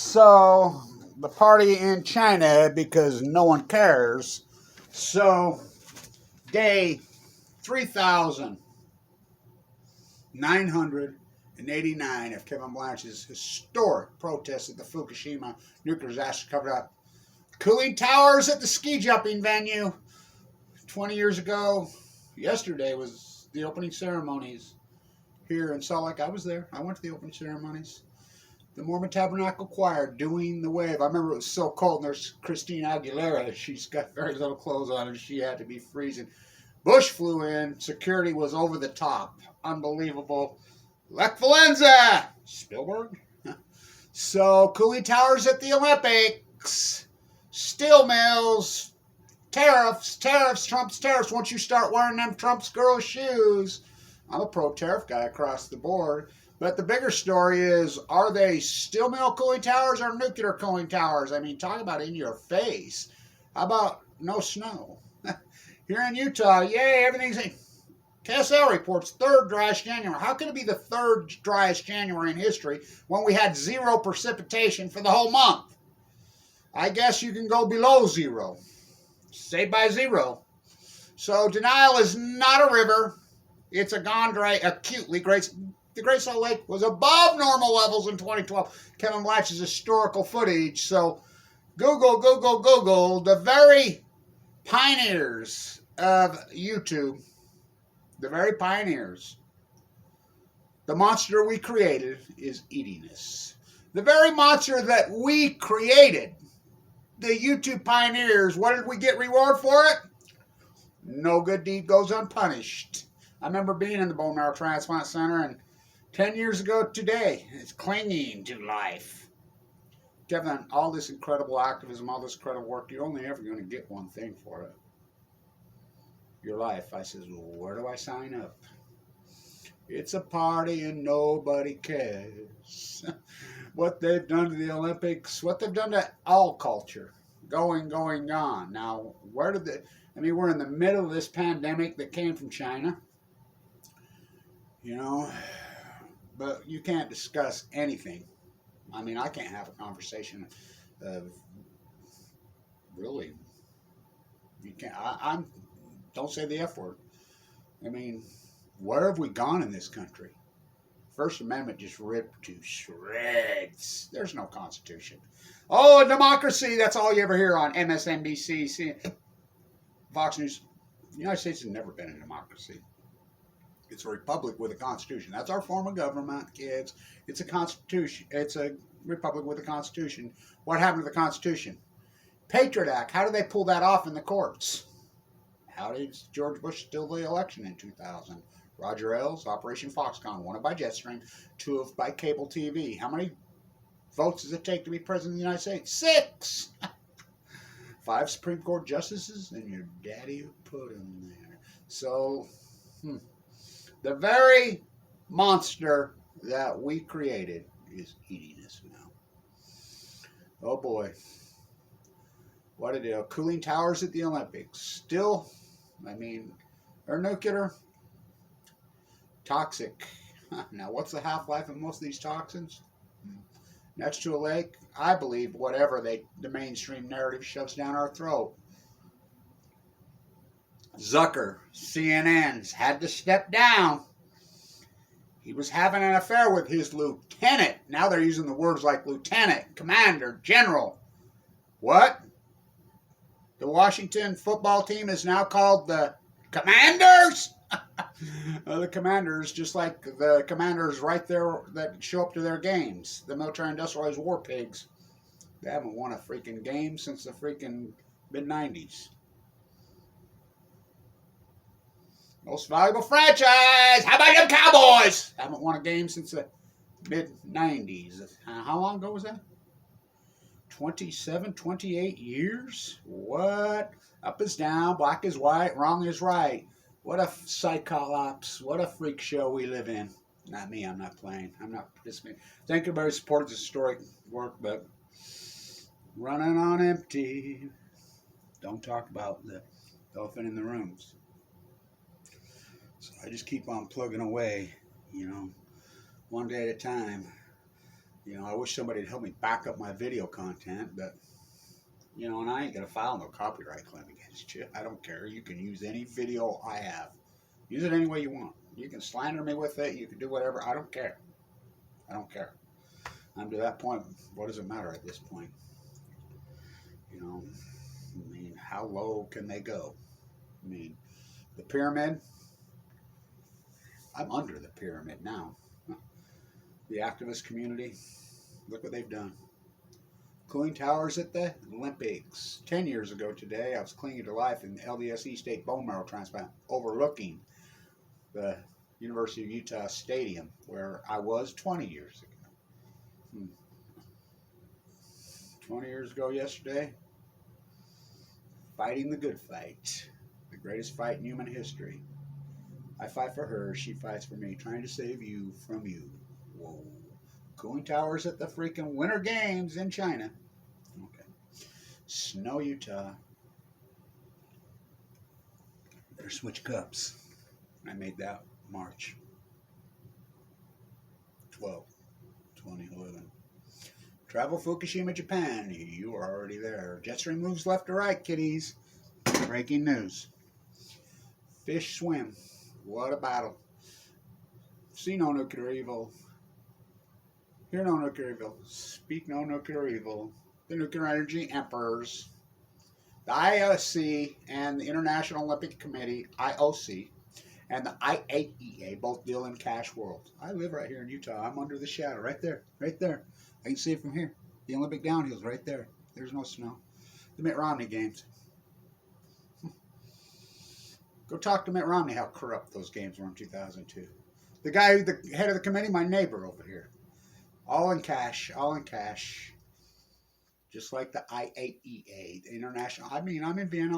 So, the party in China because no one cares. So, day 3,989 of Kevin Blanch's historic protest at the Fukushima nuclear disaster covered up. Cooling towers at the ski jumping venue 20 years ago. Yesterday was the opening ceremonies here in Salt Lake. I was there. I went to the opening ceremonies. The Mormon Tabernacle Choir doing the wave. I remember it was so cold, and there's Christine Aguilera. She's got very little clothes on, and she had to be freezing. Bush flew in. Security was over the top. Unbelievable. Lech Valenza. Spielberg. So, cooling towers at the Olympics. Steel mills. Tariffs. Trump's tariffs. Once you start wearing them Trump's girl shoes. I'm a pro-tariff guy across the board. But the bigger story is, are they steel mill cooling towers or nuclear cooling towers? I mean, talk about in your face. How about no snow? Here in Utah, yay, everything's... KSL reports third driest January. How can it be the third driest January in history when we had zero precipitation for the whole month? I guess you can go below zero. Saved by zero. So denial is not a river. It's a gone dry, acutely great... The Great Salt Lake was above normal levels in 2012. Kevin Blanch's historical footage. So Google, the very pioneers of YouTube, the very pioneers, the monster we created is eating us. The very monster that we created, the YouTube pioneers, what did we get reward for it? No good deed goes unpunished. I remember being in the bone marrow transplant center, and 10 years ago today, it's clinging to life. Kevin, all this incredible activism, all this incredible work, you're only ever going to get one thing for it. Your life. I says, well, where do I sign up? It's a party and nobody cares. What they've done to the Olympics, what they've done to all culture. Going, gone. Now, where did the... I mean, we're in the middle of this pandemic that came from China. You know... But you can't discuss anything. I mean, I can't have a conversation of really. You can't. I'm. Don't say the F word. I mean, where have we gone in this country? First Amendment just ripped to shreds. There's no Constitution. Oh, a democracy. That's all you ever hear on MSNBC, CNN, Fox News. The United States has never been a democracy. It's a republic with a constitution. That's our form of government, kids. It's a constitution. It's a republic with a constitution. What happened to the Constitution? Patriot Act. How did they pull that off in the courts? How did George Bush steal the election in 2000? Roger Ailes, Operation Foxconn, one by Jetstream, two by cable TV. How many votes does it take to be president of the United States? 6. 5 Supreme Court justices, and your daddy who put them there. So, the very monster that we created is eating us now. Oh boy. What a deal. Cooling towers at the Olympics. Still, I mean, they're nuclear. Toxic. Now, what's the half-life of most of these toxins? Next to a lake, I believe whatever the mainstream narrative shoves down our throat. Zucker, CNN's had to step down. He was having an affair with his lieutenant. Now they're using the words like lieutenant, commander, general. What? The Washington football team is now called the Commanders? The Commanders, just like the Commanders right there that show up to their games. The military industrialized war pigs. They haven't won a freaking game since the freaking mid-90s. Most valuable franchise. How about them Cowboys? Haven't won a game since the mid-90s. How long ago was that? 27, 28 years? What? Up is down, black is white, wrong is right. What a psychops. What a freak show we live in. Not me, I'm not playing. I'm not participating. Thank you for your support of this historic work, but running on empty. Don't talk about the elephant in the rooms. So I just keep on plugging away, you know, one day at a time. I wish somebody would help me back up my video content, but, and I ain't going to file no copyright claim against you. I don't care. You can use any video I have. Use it any way you want. You can slander me with it. You can do whatever. I don't care. I don't care. I'm to that point. What does it matter at this point? I mean, how low can they go? I mean, the pyramid, I'm under the pyramid now. The activist community, look what they've done. Cooling towers at the Olympics. 10 years ago today, I was clinging to life in the LDSE State bone marrow transplant, overlooking the University of Utah Stadium, where I was 20 years ago. 20 years ago yesterday, fighting the good fight, the greatest fight in human history. I fight for her, she fights for me, trying to save you from you. Whoa. Cooling towers at the freaking Winter Games in China. Okay. Snow, Utah. Better switch cups. I made that March 12, 2011. Travel Fukushima, Japan. You are already there. Jetstream moves left to right, kiddies. Breaking news. Fish swim. What a battle. See no nuclear evil. Hear no nuclear evil. Speak no nuclear evil. The nuclear energy emperors. The IOC and the International Olympic Committee, IOC, and the IAEA both deal in cash world. I live right here in Utah. I'm under the shadow. Right there. Right there. I can see it from here. The Olympic downhill's right there. There's no snow. The Mitt Romney games. Go talk to Mitt Romney how corrupt those games were in 2002. The guy, the head of the committee, my neighbor over here. All in cash. All in cash. Just like the IAEA, the international. I mean, I'm in Vienna